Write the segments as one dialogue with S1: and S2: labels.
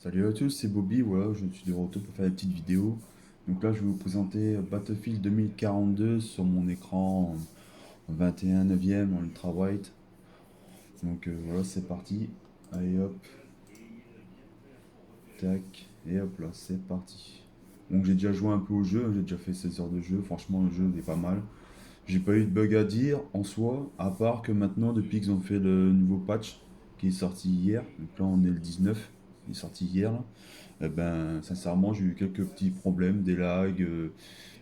S1: Salut à tous, c'est Bobby, voilà, je suis de retour pour faire des petites vidéos. Donc là, je vais vous présenter Battlefield 2042 sur mon écran en 21 neuvième en ultra white. Donc voilà, c'est parti. Allez hop, tac, et hop là, c'est parti. Donc j'ai déjà joué un peu au jeu, j'ai déjà fait 16 heures de jeu, franchement le jeu est pas mal. J'ai pas eu de bug à dire en soi, à part que maintenant, depuis qu'ils ont fait le nouveau patch qui est sorti hier, donc là on est le 19, il est sorti hier là. Eh ben, sincèrement, j'ai eu quelques petits problèmes, des lags,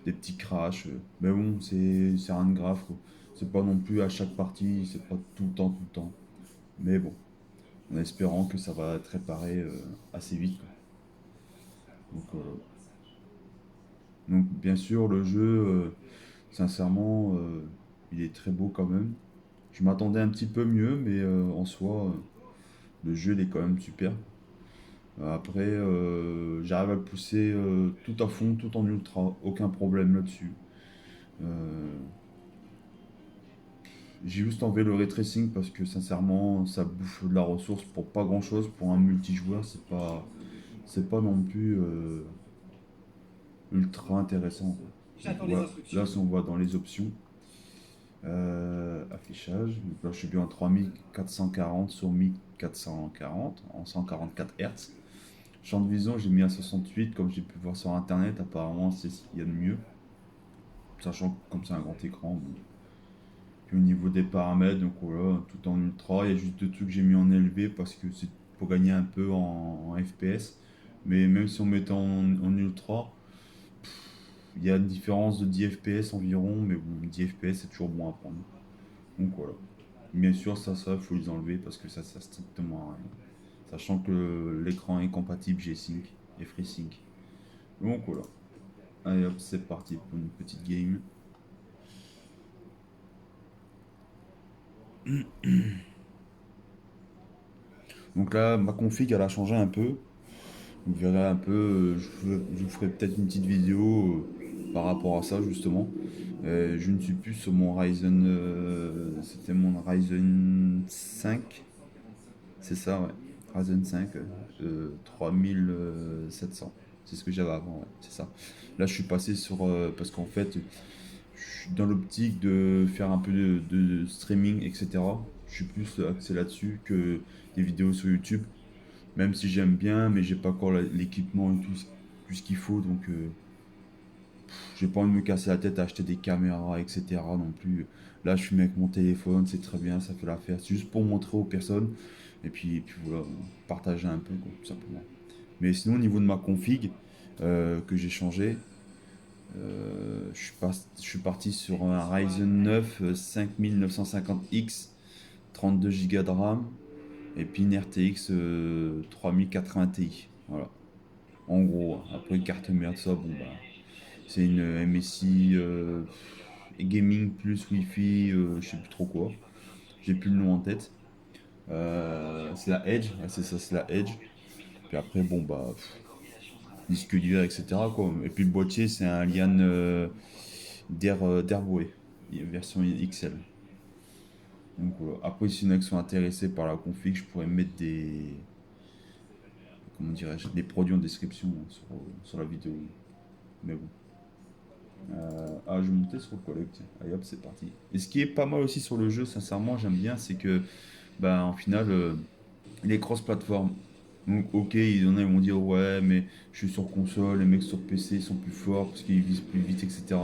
S1: des petits crashs. Mais bon, c'est rien de grave, quoi. C'est pas non plus à chaque partie, c'est pas tout le temps, tout le temps. Mais bon, en espérant que ça va être réparé assez vite, quoi. Donc, bien sûr, le jeu, sincèrement, il est très beau quand même. Je m'attendais un petit peu mieux, mais en soi, le jeu, il est quand même super. Après, j'arrive à le pousser tout à fond, tout en ultra, aucun problème là-dessus. Euh, j'ai juste enlevé le ray tracing parce que sincèrement, ça bouffe de la ressource pour pas grand-chose. Pour un multijoueur, c'est pas non plus ultra intéressant, quoi. Donc, là, si on va dans les options, affichage, donc là, je suis bien à 3440 sur 1440 en 144 Hz. Champ de vision, j'ai mis à 68, comme j'ai pu voir sur internet. Apparemment, c'est ce qu'il y a de mieux. Sachant que comme c'est un grand écran, bon. Puis au niveau des paramètres, donc voilà, tout en ultra. Il y a juste deux trucs que j'ai mis en élevé parce que c'est pour gagner un peu en FPS. Mais même si on mettait en ultra, il y a une différence de 10 FPS environ. Mais bon, 10 FPS c'est toujours bon à prendre. Donc voilà. Bien sûr, ça, il faut les enlever parce que ça sert strictement à rien. Sachant que l'écran est compatible G-Sync et FreeSync. Donc voilà. Allez hop, c'est parti pour une petite game. Donc là, ma config, elle a changé un peu. Vous verrez un peu, je vous ferai peut-être une petite vidéo par rapport à ça justement. Je ne suis plus sur mon Ryzen, c'était mon Ryzen 5, c'est ça, ouais. Ryzen 5 3700. C'est ce que j'avais avant, ouais, c'est ça. Là, je suis passé sur, parce qu'en fait, je suis dans l'optique de faire un peu de streaming, etc. Je suis plus axé là-dessus que des vidéos sur YouTube. Même si j'aime bien, mais j'ai pas encore l'équipement et tout ce qu'il faut, donc j'ai pas envie de me casser la tête à acheter des caméras, etc. non plus. Là, je filme avec mon téléphone, c'est très bien, ça fait l'affaire. C'est juste pour montrer aux personnes, et puis voilà, partager un peu, quoi, tout simplement. Mais sinon, au niveau de ma config, que j'ai changé, je suis parti sur un Ryzen 9 5950X, 32 Go de RAM, et puis une RTX 3080 Ti. Voilà. En gros, hein. Après carte mère, ça, bon bah, c'est une MSI gaming plus Wi-Fi, je sais plus trop quoi. J'ai plus le nom en tête. C'est la Edge, ouais, c'est ça, c'est la Edge. Puis après, bon bah, disque dur, etc. quoi. Et puis le boîtier, c'est un Lian d'Airboé, version XL. Donc après, si y en a qui sont intéressés par la config, je pourrais mettre comment dirais-je, des produits en description hein, sur la vidéo. Mais bon. Je vais monter sur le collect. Allez hop, c'est parti. Et ce qui est pas mal aussi sur le jeu, sincèrement, j'aime bien, c'est que, bah, en final, il est cross-platform. Donc, ok, il y en a, ils vont dire, ouais, mais je suis sur console, les mecs sur PC sont plus forts parce qu'ils visent plus vite, etc.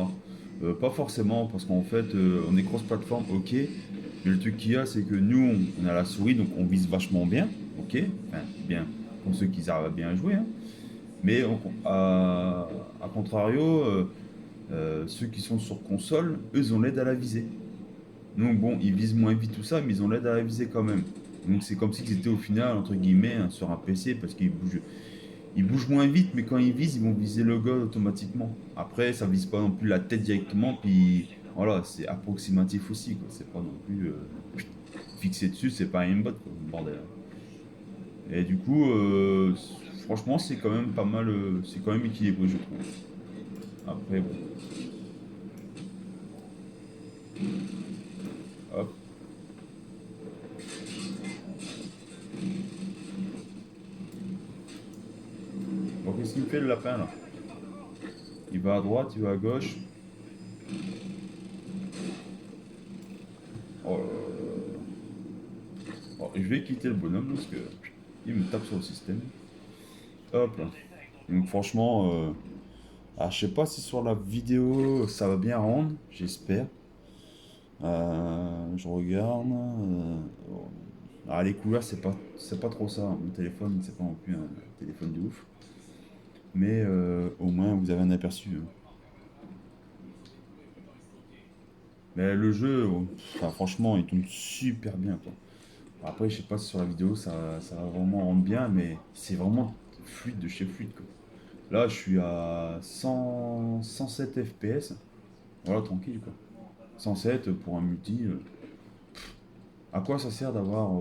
S1: Pas forcément, parce qu'en fait, on est cross-platform, ok. Mais le truc qu'il y a, c'est que nous, on a la souris, donc on vise vachement bien, ok. Enfin, bien, pour ceux qui arrivent à bien jouer, hein. Mais à contrario, ceux qui sont sur console, eux, ils ont l'aide à la visée. Donc bon, ils visent moins vite tout ça, mais ils ont l'aide à la visée quand même. Donc c'est comme s'ils étaient au final, entre guillemets, hein, sur un PC, parce qu'ils bougent moins vite, mais quand ils visent, ils vont viser le goal automatiquement. Après, ça vise pas non plus la tête directement, puis voilà, c'est approximatif aussi, quoi. C'est pas non plus fixé dessus, c'est pas un aimbot, quoi, bordel. Et du coup, franchement, c'est quand même pas mal, c'est quand même équilibré, je trouve. Après, bon, hop. qu'est-ce qu'il me fait le lapin là? Il va à droite, il va à gauche. Oh là là. Bon, je vais quitter le bonhomme parce que il me tape sur le système. Hop là. Donc franchement, je sais pas si sur la vidéo ça va bien rendre, j'espère. Je regarde. Bon. Les couleurs c'est pas trop ça. Mon téléphone c'est pas non plus un téléphone de ouf. Mais au moins vous avez un aperçu, hein. Mais le jeu, enfin, franchement, il tourne super bien, quoi. Après, je sais pas si sur la vidéo ça va vraiment rendre bien, mais c'est vraiment fluide de chez fluide, quoi. Là, je suis à 107 FPS. Voilà, tranquille, quoi. 107 pour un multi. À quoi ça sert d'avoir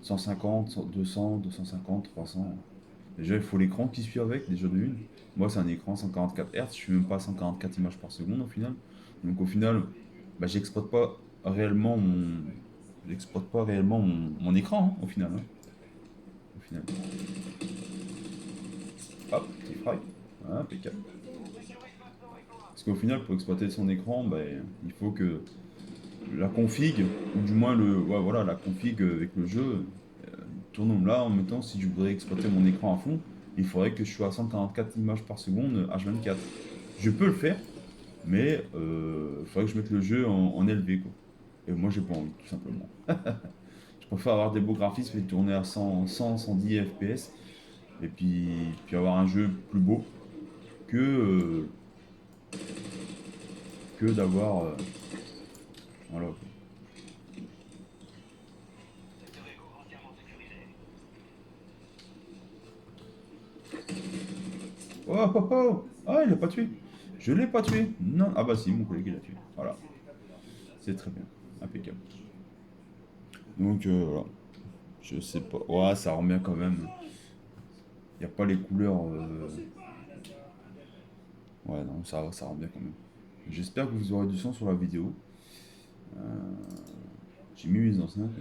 S1: 150, 200, 250, 300? Déjà, il faut l'écran qui suit avec, déjà de une. Moi, c'est un écran 144 Hz, je suis même pas à 144 images par seconde au final. Donc au final, bah, réellement mon, j'exploite pas réellement mon écran, hein, au final, hein. Au final. Hop, petit fry. Voilà, impeccable. Parce qu'au final, pour exploiter son écran, bah, il faut que la config, ou du moins ouais, voilà, la config avec le jeu, tourne là en mettant si je voudrais exploiter mon écran à fond, il faudrait que je sois à 144 images par seconde H24. Je peux le faire, mais il faudrait que je mette le jeu en élevé, quoi. Et moi, j'ai pas envie, tout simplement. Je préfère avoir des beaux graphismes et tourner à 110 FPS, et puis avoir un jeu plus beau que, euh, que d'avoir. Voilà. Oh oh oh! Ah, il l'a pas tué! Je l'ai pas tué! Non! Ah bah si, mon collègue il l'a tué. Voilà. C'est très bien. Impeccable. Donc voilà. Je sais pas. Ouais, ça rend bien quand même. Il n'y a pas les couleurs. Ouais, non, ça rend bien quand même. J'espère que vous aurez du son sur la vidéo. Euh, J'ai mis mes enceintes.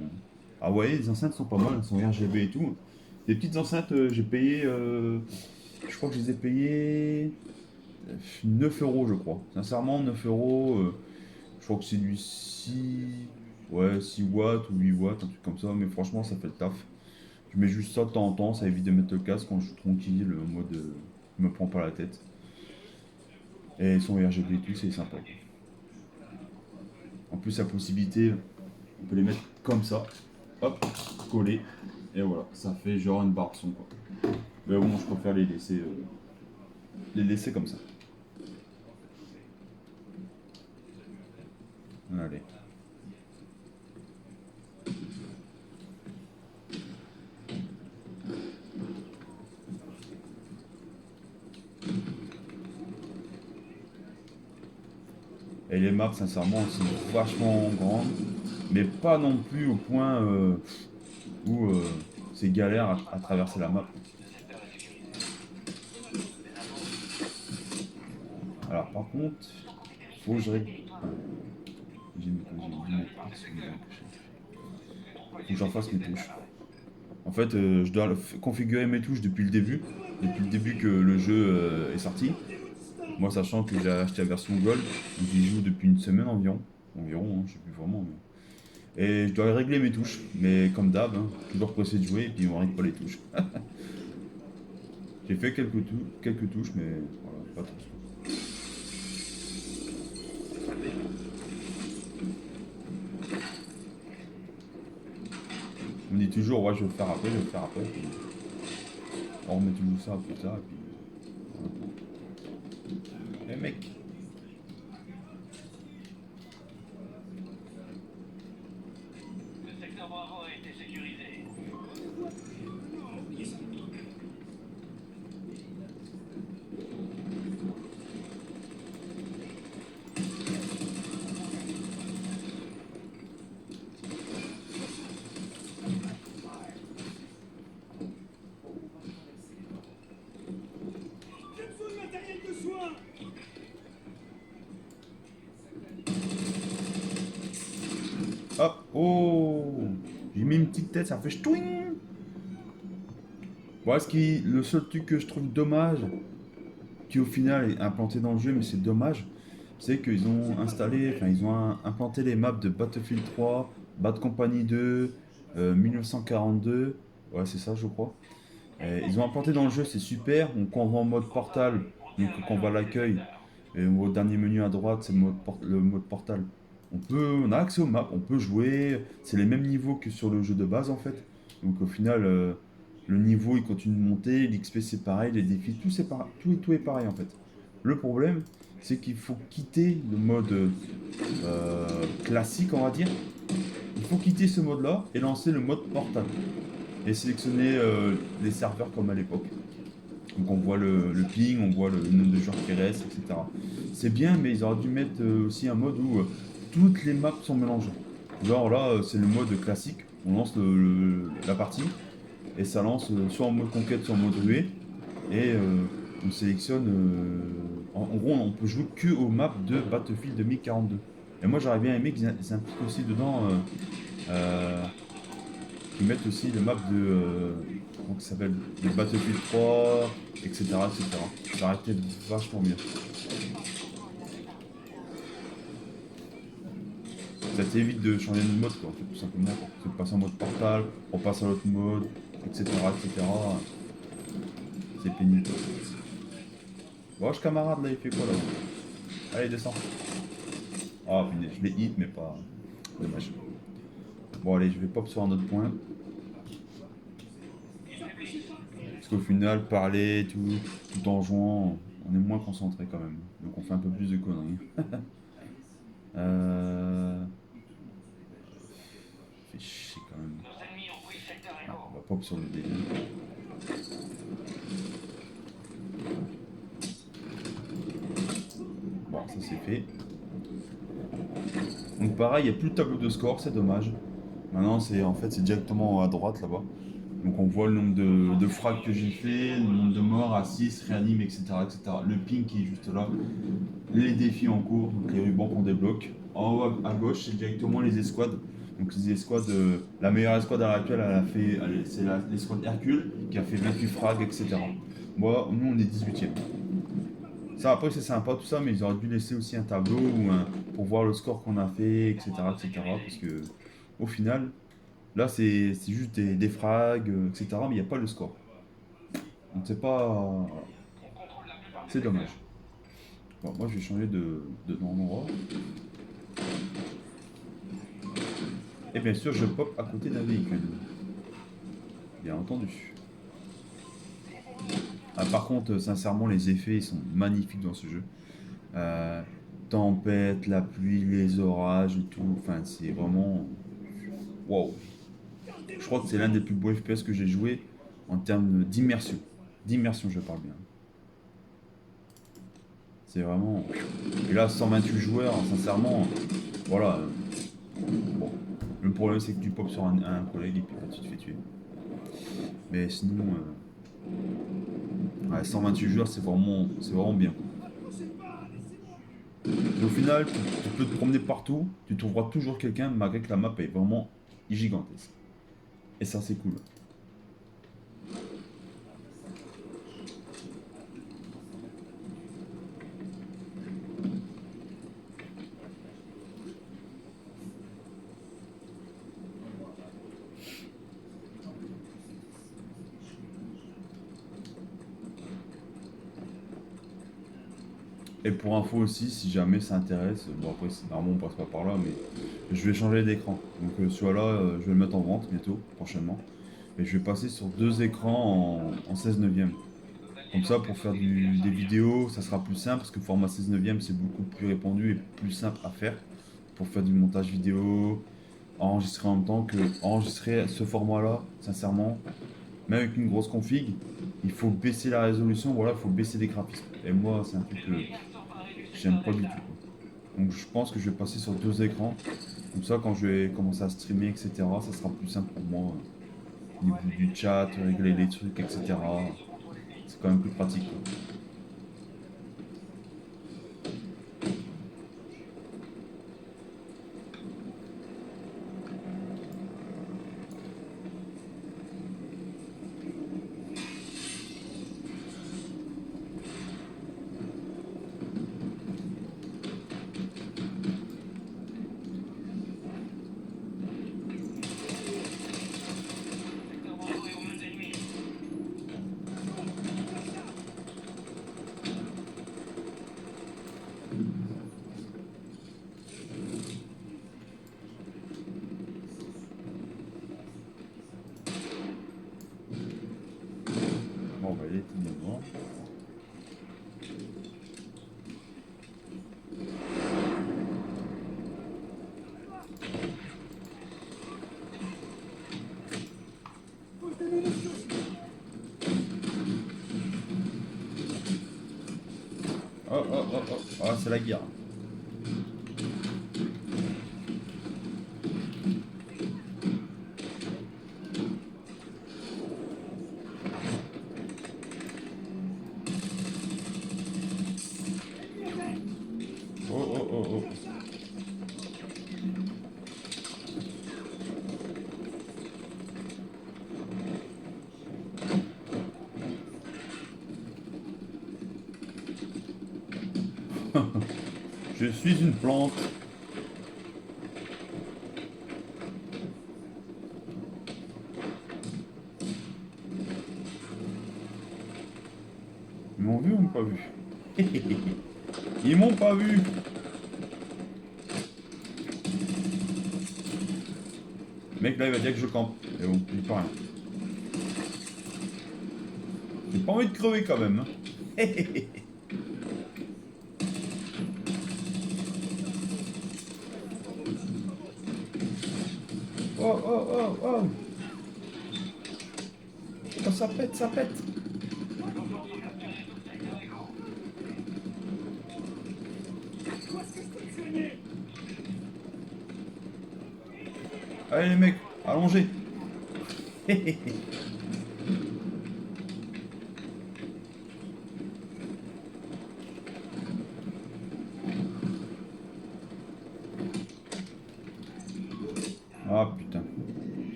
S1: Ah ouais, les enceintes sont pas mal, elles sont RGB et tout. Les petites enceintes, j'ai payé. Je crois que je les ai payées 9 euros, je crois. Sincèrement, 9 euros. Je crois que c'est du 6, ouais, 6 watts ou 8 watts, un truc comme ça. Mais franchement, ça fait le taf. Je mets juste ça de temps en temps, ça évite de mettre le casque quand je suis tranquille, en mode je me prends pas la tête. Et son RGB et tout, c'est sympa. En plus, la possibilité, on peut les mettre comme ça, hop, collés, et voilà, ça fait genre une barre de son, quoi. Mais bon, je préfère les laisser comme ça. Allez. Et les maps, sincèrement, sont vachement grandes, mais pas non plus au point où c'est galère à traverser la map. Alors, par contre, faut que je règle. J'ai mis quoi? J'ai mis mon X ou mon faut que j'en fasse mes touches. En fait, je dois configurer mes touches depuis le début que le jeu est sorti. Moi, sachant que j'ai acheté la version Gold, donc j'y joue depuis une semaine environ. Environ, hein, je sais plus vraiment. Et je dois régler mes touches, mais comme d'hab, hein, toujours pressé de jouer et puis on règle pas les touches. J'ai fait quelques touches, mais voilà, pas trop. On dit toujours, ouais, je vais le faire après, je vais le faire après. Puis on remet toujours ça plus tard, et puis. Eh mec! Hop! Oh! J'ai mis une petite tête, ça fait ch'touing! Voilà, le seul truc que je trouve dommage, qui au final est implanté dans le jeu, mais c'est dommage, c'est qu'ils ont ils ont implanté les maps de Battlefield 3, Bad Company 2, 1942, ouais c'est ça je crois. Ils ont implanté dans le jeu, c'est super. Donc quand on va en mode portal, donc quand on va à l'accueil, et au dernier menu à droite, c'est le mode portal. On a accès aux maps, on peut jouer, c'est les mêmes niveaux que sur le jeu de base en fait. Donc au final, le niveau il continue de monter, l'XP c'est pareil, les défis, tout est pareil en fait. Le problème, c'est qu'il faut quitter le mode classique, on va dire. Il faut quitter ce mode-là et lancer le mode portal. Et sélectionner les serveurs comme à l'époque. Donc on voit le ping, on voit le nombre de joueurs qui restent, etc. C'est bien, mais ils auraient dû mettre aussi un mode où toutes les maps sont mélangées. Genre là, c'est le mode classique. On lance la partie et ça lance soit en mode conquête, soit en mode ruée. Et on sélectionne. En gros, on peut jouer que aux maps de Battlefield 2042. Et moi, j'aurais bien aimé qu'ils impliquent aussi dedans, qu'ils mettent aussi le map de. Comment ça s'appelle, de Battlefield 3, etc. etc. Ça aurait été vachement bien. Ça t'évite de changer de mode, quoi, en fait, tout simplement. Quoi. Tu passes en mode portal, on passe à l'autre mode, etc. etc. C'est pénible. Bon, je camarade là, il fait quoi là? Allez, descends. Ah, punaise, je l'ai hit, mais pas. Dommage. Bon, allez, je vais pop sur un autre point. Parce qu'au final, parler, tout en jouant, on est moins concentré quand même. Donc on fait un peu plus de conneries. Euh... Fait chier quand même. Ah, on va pop sur le début. Bon, ça c'est fait. Donc pareil, il n'y a plus de tableau de score, c'est dommage. Maintenant, c'est directement à droite là-bas. Donc on voit le nombre de frags que j'ai fait, le nombre de morts, assist, réanime, etc., etc. Le ping qui est juste là. Les défis en cours, donc les rubans qu'on débloque. En haut à gauche, c'est directement les escouades. Donc les escouades, la meilleure escouade à laquelle c'est l'escouade Hercule qui a fait 28 frags, etc. Moi, nous on est 18ème. Ça après c'est sympa tout ça, mais ils auraient dû laisser aussi un tableau pour voir le score qu'on a fait, etc. etc. Parce que au final, là c'est juste des frags, etc. Mais il n'y a pas le score. Donc c'est pas. C'est dommage. Bon, moi je vais changer d'endroit. Et bien sûr, je pop à côté d'un véhicule. Bien entendu. Ah, par contre, sincèrement, les effets ils sont magnifiques dans ce jeu. Euh, Tempête, la pluie, les orages et tout. Enfin, c'est vraiment. Waouh! Je crois que c'est l'un des plus beaux FPS que j'ai joué en termes d'immersion. D'immersion, je parle bien. C'est vraiment. Et là, 128 joueurs, sincèrement, voilà. Bon. Le problème, c'est que tu pop sur un collègue et puis tu te fais tuer. Mais sinon, ouais, 128 joueurs, c'est vraiment bien. Et au final, tu peux te promener partout, tu trouveras toujours quelqu'un malgré que la map est vraiment gigantesque. Et ça, c'est cool. Et pour info aussi, si jamais ça intéresse, bon après, normalement on passe pas par là, mais je vais changer d'écran. Donc soit là, je vais le mettre en vente bientôt, prochainement. Et je vais passer sur deux écrans en 16 neuvième. Comme ça, pour faire des vidéos, ça sera plus simple parce que le format 16 neuvième c'est beaucoup plus répandu et plus simple à faire pour faire du montage vidéo, enregistrer en même temps que enregistrer ce format-là, sincèrement, même avec une grosse config, il faut baisser la résolution, voilà, il faut baisser les graphismes. Et moi, c'est un truc que j'aime pas du tout. Donc je pense que je vais passer sur deux écrans. Comme ça, quand je vais commencer à streamer, etc., ça sera plus simple pour moi. Au niveau du chat, régler les trucs, etc. C'est quand même plus pratique, quoi. Bon, on va y aller tout devant. Oh, oh, oh, oh. Ah, c'est la guerre. Oh, oh, oh, oh. Je suis une plante. Ils m'ont vu ou pas vu? Ils m'ont pas vu. Le mec là il va dire que je campe. Mais bon, il pas rien. J'ai pas envie de crever quand même. Hein. Oh oh oh oh. Oh, ça pète, ça pète. Allez les mecs, allongez. Ah putain.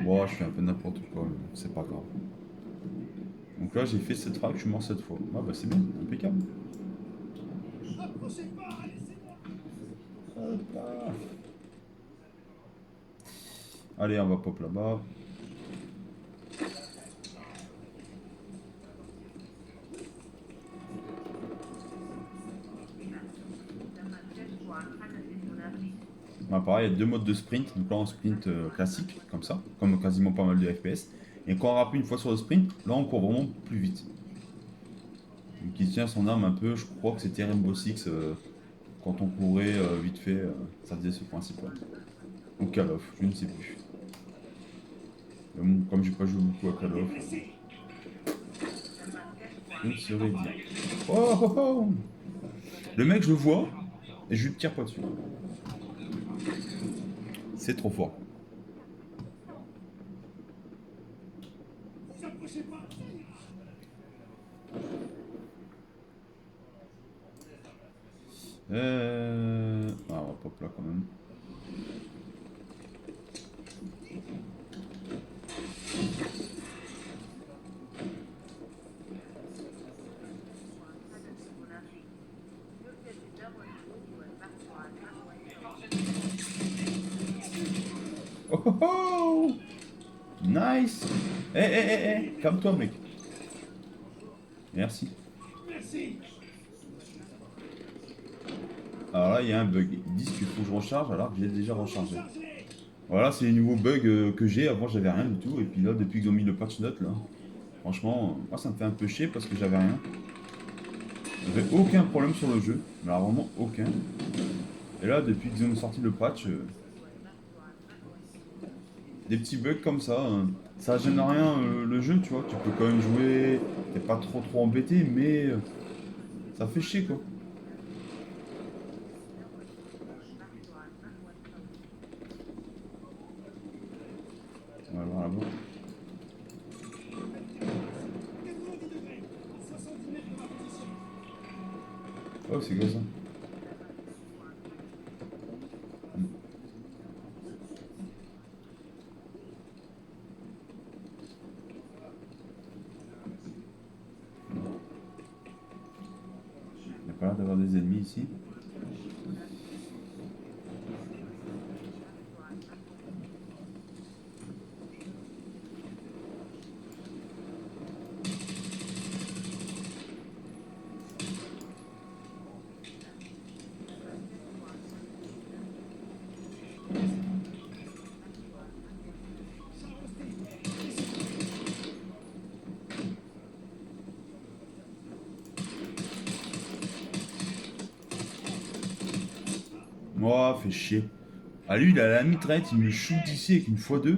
S1: Bon, je fais un peu n'importe quoi, mais c'est pas grave. Donc là, j'ai fait cette frappe, je suis mort cette fois. Ah bah c'est bien, impeccable. Hop là. Allez, on va pop là-bas. Ah, pareil, il y a deux modes de sprint. Donc là, en sprint classique, comme ça, comme quasiment pas mal de FPS. Et quand on rappuie une fois sur le sprint, là, on court vraiment plus vite. Donc il tient son arme un peu, je crois que c'était Rainbow Six. Quand on courait vite fait, ça faisait ce principe-là. Ou Call of, je ne sais plus. Mais bon, comme j'ai pas joué beaucoup à Call of, je ne saurais dire. Oh oh oh. Le mec, je le vois, et je lui tire pas dessus. C'est trop fort. Ah, on va pop là quand même. Oh oh oh. Nice. Calme-toi mec. Merci. Alors là, il y a un bug. Ils disent qu'il faut que je recharge alors que j'ai déjà rechargé. Voilà, c'est les nouveaux bugs que j'ai. Avant, j'avais rien du tout. Et puis là, depuis qu'ils ont mis le patch note, là, franchement, moi, ça me fait un peu chier parce que j'avais rien. J'avais aucun problème sur le jeu. Mais alors, vraiment aucun. Et là, depuis qu'ils ont sorti le patch, des petits bugs comme ça, ça gêne rien le jeu, tu vois. Tu peux quand même jouer. T'es pas trop embêté, mais ça fait chier, quoi. On va voir là-bas. Oh, c'est quoi ça? Il n'y a pas l'air d'avoir des ennemis ici. Oh, fait chier. Ah, lui, il a la mitraillette, il me shoot d'ici avec une x2.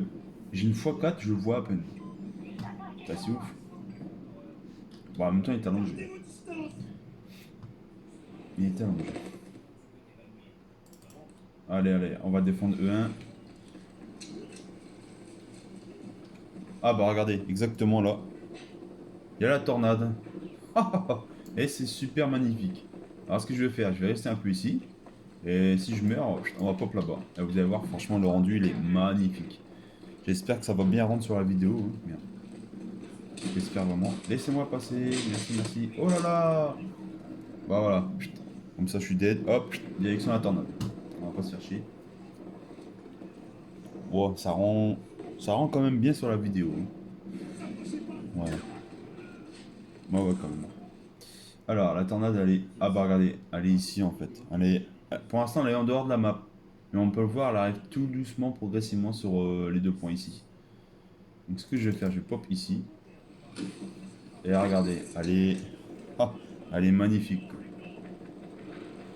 S1: J'ai une x4, je le vois à peine. Bah, c'est ouf. Bon, en même temps, il est allongé. Il est allongé. Allez, allez, on va défendre E1. Ah, bah, regardez, exactement là. Il y a la tornade. Et c'est super magnifique. Alors, ce que je vais faire, je vais rester un peu ici. Et si je meurs, on va pop là-bas. Et vous allez voir, franchement, le rendu, il est magnifique. J'espère que ça va bien rendre sur la vidéo. Hein. Merde. J'espère vraiment. Laissez-moi passer. Merci, merci. Oh là là. Bah voilà. Comme ça, je suis dead. Hop, direction la tornade. On va pas se faire chier. Bon, ça rend quand même bien sur la vidéo. Hein. Ouais. Ouais, ouais, quand même. Alors, la tornade, elle est... Ah bah regardez, elle est ici en fait. Pour l'instant, elle est en dehors de la map. Mais on peut le voir, elle arrive tout doucement, progressivement sur les 2 points ici. Donc ce que je vais faire, je vais pop ici. Et là, regardez, ah, elle est magnifique. Quoi.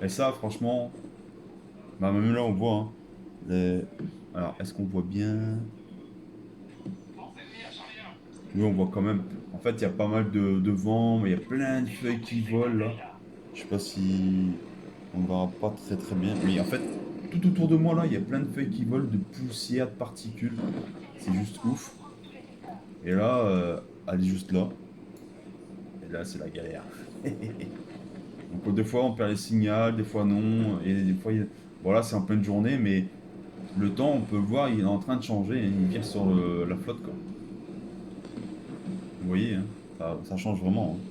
S1: Et ça, franchement, bah même là, on voit. Hein, alors, est-ce qu'on voit bien? Oui, on voit quand même. En fait, il y a pas mal de vent, mais il y a plein de feuilles qui volent là. Je sais pas si on verra pas très très bien. Mais en fait, tout autour de moi là, il y a plein de feuilles qui volent, de poussière, de particules. C'est juste ouf. Et là, elle est juste là. Et là, c'est la galère. Donc des fois, on perd les signaux, des fois non. Et des fois, bon là, c'est en pleine journée, mais le temps, on peut voir, il est en train de changer. Il vire sur la flotte quoi. Vous voyez, hein, ça change vraiment. Hein.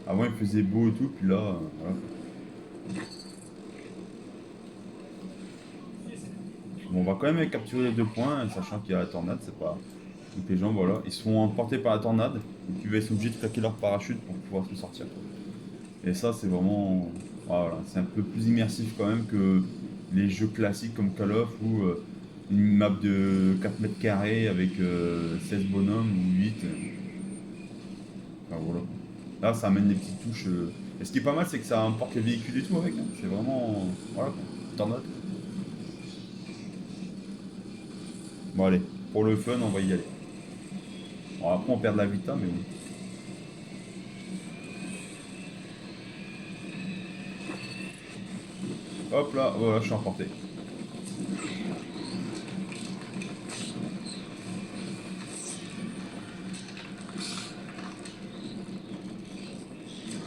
S1: Avant, il faisait beau et tout, puis là, voilà. Bon, on va quand même capturer les 2 points, sachant qu'il y a la tornade, c'est pas. Donc les gens, voilà, ils se font emporter par la tornade, donc ils vont être obligés de claquer leur parachute pour pouvoir se sortir. Et ça, c'est vraiment. Voilà, c'est un peu plus immersif quand même que les jeux classiques comme Call of ou une map de 4 mètres carrés avec 16 bonhommes ou 8. Enfin voilà. Là, ça amène des petites touches. Et ce qui est pas mal, c'est que ça emporte les véhicules et tout avec. Hein. C'est vraiment. Voilà quoi. Tornade. Bon, allez, pour le fun, on va y aller. Bon, après, on perd de la vita, mais bon. Hop là, voilà, je suis emporté.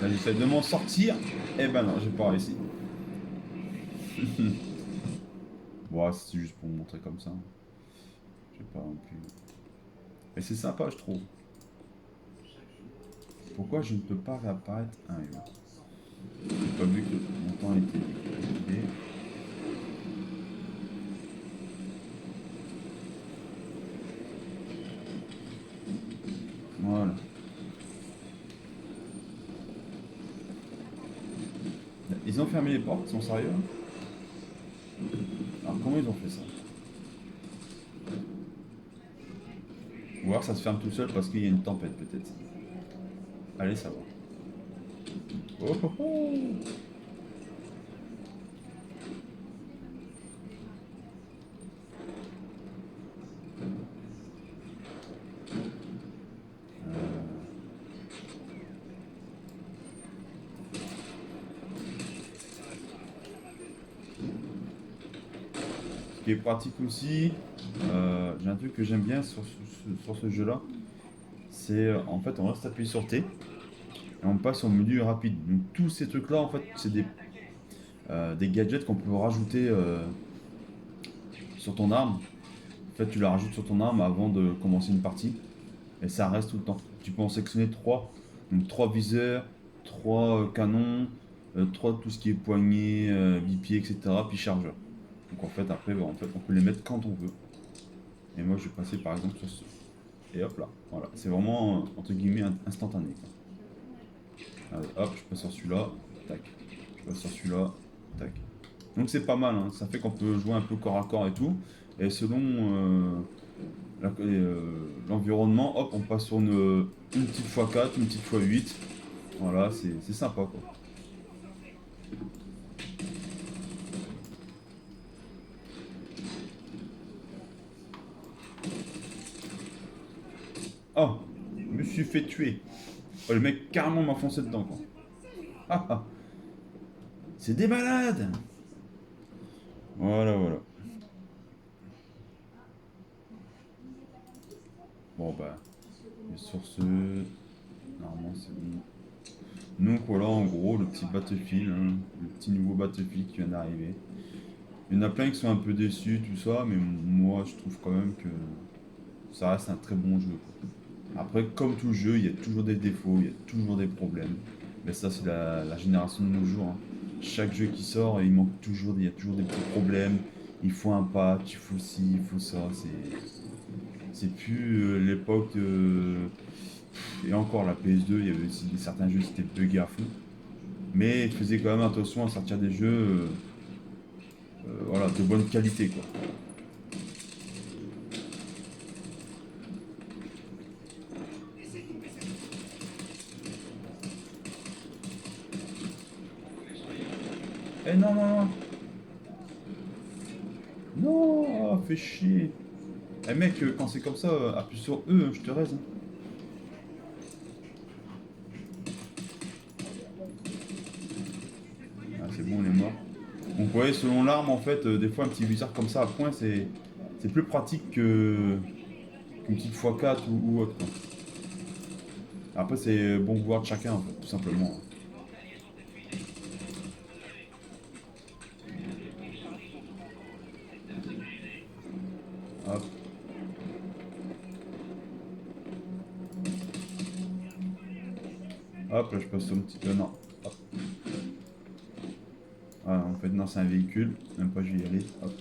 S1: Là, j'essaie de m'en sortir. Eh ben non, j'ai pas réussi. Bon, c'est juste pour vous montrer comme ça. J'ai pas non plus. Mais c'est sympa, je trouve. Pourquoi je ne peux pas réapparaître? Ah, oui, bon. J'ai pas vu que mon temps était liquidé. Voilà. Ils ont fermé les portes, ils sont sérieux? Hein. Alors, comment ils ont fait ça? Ou alors ça se ferme tout seul parce qu'il y a une tempête, peut-être. Allez, ça va. Oh, oh, oh. Ce qui est pratique aussi, j'ai un truc que j'aime bien sur ce jeu-là, c'est en fait on reste appuyé sur T et on passe au menu rapide. Donc tous ces trucs-là, en fait, c'est des gadgets qu'on peut rajouter sur ton arme. En fait, tu la rajoutes sur ton arme avant de commencer une partie et ça reste tout le temps. Tu peux en sélectionner 3. Donc 3 viseurs, 3 canons, 3 tout ce qui est poignée, bipied, etc. Puis chargeur. Donc en fait, après, bah, en fait, on peut les mettre quand on veut. Et moi, je vais passer par exemple sur ce. Et hop là, voilà. C'est vraiment, entre guillemets, instantané. Quoi. Allez, hop, je passe sur celui-là, tac. Je passe sur celui-là, tac. Donc c'est pas mal, hein. Ça fait qu'on peut jouer un peu corps à corps et tout. Et selon l'environnement, hop, on passe sur une petite x4, une petite x8. Voilà, c'est sympa quoi. Oh, je me suis fait tuer. Oh, le mec carrément m'a foncé dedans, quoi. Ah, ah. C'est des malades. Voilà, voilà. Bon, bah, et sur ce, normalement, c'est bon. Donc voilà, en gros, le petit Battlefield, hein, le petit nouveau Battlefield qui vient d'arriver. Il y en a plein qui sont un peu déçus, tout ça, mais moi, je trouve quand même que ça reste un très bon jeu, quoi. Après, comme tout jeu, il y a toujours des défauts, il y a toujours des problèmes. Mais ça, c'est la génération de nos jours, hein. Chaque jeu qui sort, il manque toujours, il y a toujours des petits problèmes. Il faut un patch, il faut ci, il faut ça. C'est plus l'époque de... Et encore, la PS2, il y avait aussi certains jeux qui étaient buggés à fond. Mais ils faisaient quand même attention à sortir des jeux voilà, de bonne qualité, quoi. Eh non, non, non. Non, fais chier. Eh mec, quand c'est comme ça, appuie sur E, hein, je te raise, hein. Ah, c'est bon, on est mort. Donc, vous voyez, selon l'arme, en fait, des fois, un petit viseur comme ça à point, c'est plus pratique qu'une petite x4 ou autre, quoi. Après, c'est bon vouloir de chacun, en fait, tout simplement. Hop, hop, là, je passe sur un petit. Non, hop. Voilà, en fait, non, c'est un véhicule. Même pas, je vais y aller. Hop,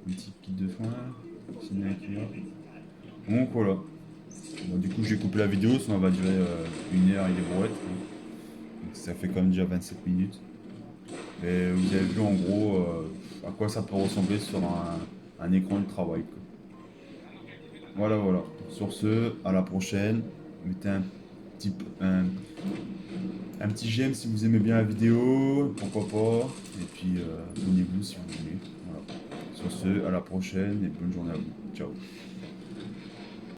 S1: un petit kit de soins. Signature. Donc, voilà. Bon, du coup, j'ai coupé la vidéo, sinon elle va durer 1 heure et des brouettes, hein. Donc, ça fait quand même déjà 27 minutes. Et vous avez vu en gros à quoi ça peut ressembler sur un écran de travail, quoi. Voilà, voilà. Sur ce, à la prochaine. Mettez petit, un, un petit j'aime si vous aimez bien la vidéo, pourquoi pas. Et puis, abonnez-vous si vous voulez. Voilà. Sur ce, à la prochaine et bonne journée à vous. Ciao.